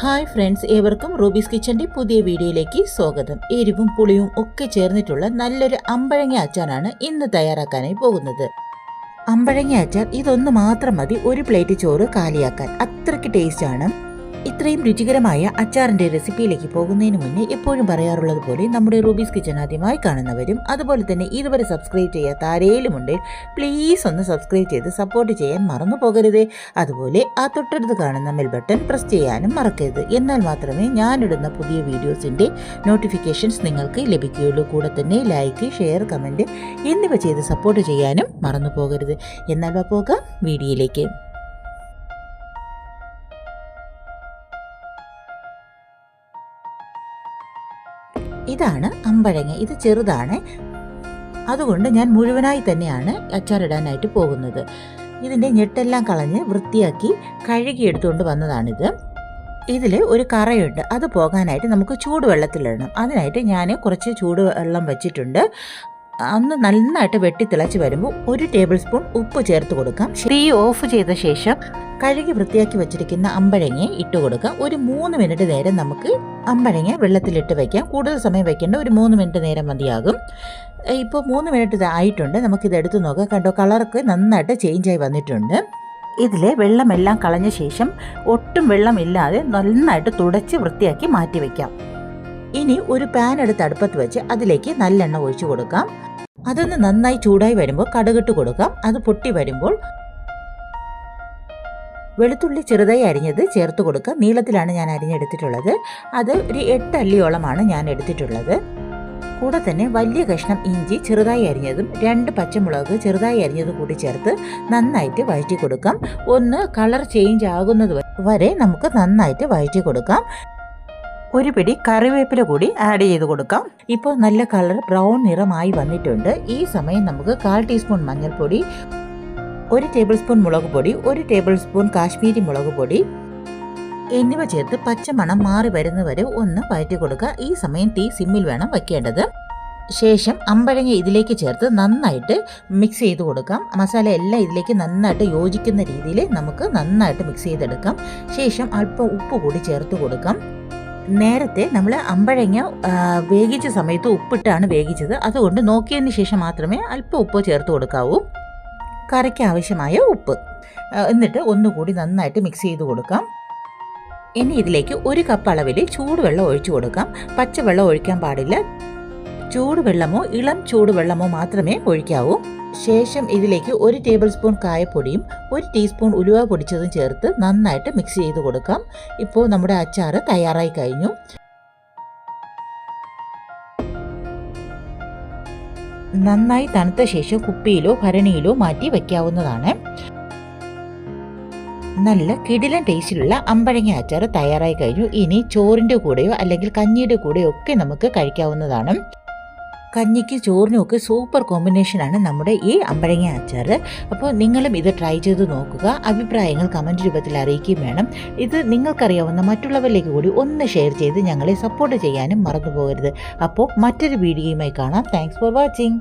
Hi friends, ഏവർക്കും rubies കിച്ചൻ്റെ പുതിയ വീഡിയോയിലേക്ക് സ്വാഗതം. എരിവും പുളിയും ഒക്കെ ചേർന്നിട്ടുള്ള നല്ലൊരു അമ്പഴങ്ങ അച്ചാറാണ് ഇന്ന് തയ്യാറാക്കാനായി പോകുന്നത്. അമ്പഴങ്ങ അച്ചാർ ഇതൊന്ന് മാത്രം മതി ഒരു പ്ലേറ്റ് ചോറ് കാലിയാക്കാൻ. അത്രയ്ക്ക് ടേസ്റ്റാണ്. ഇത്രയും രുചികരമായ അച്ചാറിൻ്റെ റെസിപ്പിയിലേക്ക് പോകുന്നതിന് മുന്നേ എപ്പോഴും പറയാറുള്ളത് പോലെ നമ്മുടെ റൂബീസ് കിച്ചൺ ആദ്യമായി കാണുന്നവരും അതുപോലെ തന്നെ ഇതുവരെ സബ്സ്ക്രൈബ് ചെയ്യാത്ത ആരേലുമുണ്ടെങ്കിൽ പ്ലീസ് ഒന്ന് സബ്സ്ക്രൈബ് ചെയ്ത് സപ്പോർട്ട് ചെയ്യാൻ മറന്നു പോകരുതേ. അതുപോലെ ആ തൊട്ടടുത്ത് കാണുന്ന ബെൽ ബട്ടൺ പ്രസ് ചെയ്യാനും മറക്കരുത്. എന്നാൽ മാത്രമേ ഞാനിടുന്ന പുതിയ വീഡിയോസിൻ്റെ നോട്ടിഫിക്കേഷൻസ് നിങ്ങൾക്ക് ലഭിക്കുകയുള്ളൂ. കൂടെ തന്നെ ലൈക്ക്, ഷെയർ, കമൻറ്റ് എന്നിവ ചെയ്ത് സപ്പോർട്ട് ചെയ്യാനും മറന്നു പോകരുത്. എന്നാൽ പോകാം വീഡിയോയിലേക്ക്. ഇതാണ് അമ്പഴങ്ങ. ഇത് ചെറുതാണ്, അതുകൊണ്ട് ഞാൻ മുഴുവനായി തന്നെയാണ് അച്ചാറിടാനായിട്ട് പോകുന്നത്. ഇതിൻ്റെ ഞെട്ടെല്ലാം കളഞ്ഞ് വൃത്തിയാക്കി കഴുകി എടുത്തുകൊണ്ട് വന്നതാണിത്. ഇതിൽ ഒരു കറയുണ്ട്, അത് പോകാനായിട്ട് നമുക്ക് ചൂടുവെള്ളത്തിലിടണം. അതിനായിട്ട് ഞാൻ കുറച്ച് ചൂടുവെള്ളം വെച്ചിട്ടുണ്ട്. ഒന്ന് നന്നായിട്ട് വെട്ടിത്തിളച്ച് വരുമ്പോൾ 1 ടേബിൾ സ്പൂൺ ഉപ്പ് ചേർത്ത് കൊടുക്കാം. തീ ഓഫ് ചെയ്ത ശേഷം കഴുകി വൃത്തിയാക്കി വെച്ചിരിക്കുന്ന അമ്പഴങ്ങയെ ഇട്ട് കൊടുക്കാം. ഒരു 3 മിനിറ്റ് നേരം നമുക്ക് അമ്പഴങ്ങ വെള്ളത്തിലിട്ട് വയ്ക്കാം. കൂടുതൽ സമയം വയ്ക്കേണ്ട, ഒരു 3 മിനിറ്റ് നേരം മതിയാകും. ഇപ്പോൾ 3 മിനിറ്റ് ആയിട്ടുണ്ട്. നമുക്കിത് എടുത്ത് നോക്കാം. കണ്ടോ, കളറൊക്കെ നന്നായിട്ട് ചേഞ്ചായി വന്നിട്ടുണ്ട്. ഇതിലെ വെള്ളമെല്ലാം കളഞ്ഞ ശേഷം ഒട്ടും വെള്ളമില്ലാതെ നന്നായിട്ട് തുടച്ച് വൃത്തിയാക്കി മാറ്റി വയ്ക്കാം. ഇനി ഒരു പാൻ എടുത്ത് അടുപ്പത്ത് വെച്ച് അതിലേക്ക് നല്ലെണ്ണ ഒഴിച്ചു കൊടുക്കാം. അതൊന്ന് നന്നായി ചൂടായി വരുമ്പോൾ കടുകിട്ട് കൊടുക്കാം. അത് പൊട്ടി വരുമ്പോൾ വെളുത്തുള്ളി ചെറുതായി അരിഞ്ഞത് ചേർത്ത് കൊടുക്കുക. നീളത്തിലാണ് ഞാൻ അരിഞ്ഞെടുത്തിട്ടുള്ളത്. അത് ഒരു 8 അല്ലിയോളമാണ് ഞാൻ എടുത്തിട്ടുള്ളത്. കൂടെ തന്നെ വലിയ കഷ്ണം ഇഞ്ചി ചെറുതായി അരിഞ്ഞതും 2 പച്ചമുളക് ചെറുതായി അരിഞ്ഞതും കൂടി ചേർത്ത് നന്നായിട്ട് വഴറ്റി കൊടുക്കാം. ഒന്ന് കളർ ചേഞ്ച് ആകുന്നത് വരെ നമുക്ക് നന്നായിട്ട് വഴറ്റി കൊടുക്കാം. ഒരു പിടി കറിവേപ്പില കൂടി ആഡ് ചെയ്ത് കൊടുക്കാം. ഇപ്പോൾ നല്ല കളർ ബ്രൗൺ നിറമായി വന്നിട്ടുണ്ട്. ഈ സമയം നമുക്ക് 1/4 ടീസ്പൂൺ മഞ്ഞൾപ്പൊടി, 1 ടേബിൾ സ്പൂൺ മുളക് പൊടി, 1 ടേബിൾ സ്പൂൺ കാശ്മീരി മുളക് പൊടി എന്നിവ ചേർത്ത് പച്ചമണം മാറി വരുന്നവരെ ഒന്ന് വഴറ്റി കൊടുക്കുക. ഈ സമയം തീ സിമ്മിൽ വേണം വയ്ക്കേണ്ടത്. ശേഷം അമ്പഴങ്ങ ഇതിലേക്ക് ചേർത്ത് നന്നായിട്ട് മിക്സ് ചെയ്ത് കൊടുക്കാം. മസാല എല്ലാം ഇതിലേക്ക് നന്നായിട്ട് യോജിക്കുന്ന രീതിയിൽ നമുക്ക് നന്നായിട്ട് മിക്സ് ചെയ്തെടുക്കാം. ശേഷം അല്പം ഉപ്പ് കൂടി ചേർത്ത് കൊടുക്കാം. നേരത്തെ നമ്മൾ അമ്പഴങ്ങ വേവിച്ച സമയത്ത് ഉപ്പിട്ടാണ് വേവിച്ചത്. അതുകൊണ്ട് നോക്കിയതിന് ശേഷം മാത്രമേ അല്പം ഉപ്പ് ചേർത്ത് കൊടുക്കാവൂ. കറിക്ക് ആവശ്യമായ ഉപ്പ്. എന്നിട്ട് ഒന്നുകൂടി നന്നായിട്ട് മിക്സ് ചെയ്ത് കൊടുക്കാം. ഇനി ഇതിലേക്ക് 1 കപ്പ് അളവിൽ ചൂടുവെള്ളം ഒഴിച്ചു കൊടുക്കാം. പച്ചവെള്ളം ഒഴിക്കാൻ പാടില്ല. ചൂടുവെള്ളമോ ഇളം ചൂടുവെള്ളമോ മാത്രമേ ഒഴിക്കാവൂ. ശേഷം ഇതിലേക്ക് 1 ടേബിൾ സ്പൂൺ കായപ്പൊടിയും 1 ടീസ്പൂൺ ഉലുവ പൊടിച്ചതും ചേർത്ത് നന്നായിട്ട് മിക്സ് ചെയ്ത് കൊടുക്കാം. ഇപ്പോൾ നമ്മുടെ അച്ചാർ തയ്യാറായി കഴിഞ്ഞു. നന്നായി തണുത്ത ശേഷം കുപ്പിയിലോ ഭരണിയിലോ മാറ്റി വയ്ക്കാവുന്നതാണ്. നല്ല കിടിലൻ ടേസ്റ്റിലുള്ള അമ്പഴങ്ങ അച്ചാർ തയ്യാറായി കഴിഞ്ഞു. ഇനി ചോറിൻ്റെ കൂടെയോ അല്ലെങ്കിൽ കഞ്ഞിയുടെ കൂടെയോ ഒക്കെ നമുക്ക് കഴിക്കാവുന്നതാണ്. കഞ്ഞിക്ക് ചോറിനും ഒക്കെ സൂപ്പർ കോമ്പിനേഷനാണ് നമ്മുടെ ഈ അമ്പഴങ്ങ അച്ചാർ. അപ്പോൾ നിങ്ങളും ഇത് ട്രൈ ചെയ്ത് നോക്കുക. അഭിപ്രായങ്ങൾ കമൻറ്റ് രൂപത്തിൽ അറിയിക്കുകയും വേണം. ഇത് നിങ്ങൾക്കറിയാവുന്ന മറ്റുള്ളവരിലേക്ക് കൂടി ഒന്ന് ഷെയർ ചെയ്ത് ഞങ്ങളെ സപ്പോർട്ട് ചെയ്യാനും മറന്നു പോകരുത്. അപ്പോൾ മറ്റൊരു വീഡിയോയുമായി കാണാം. Thanks for watching.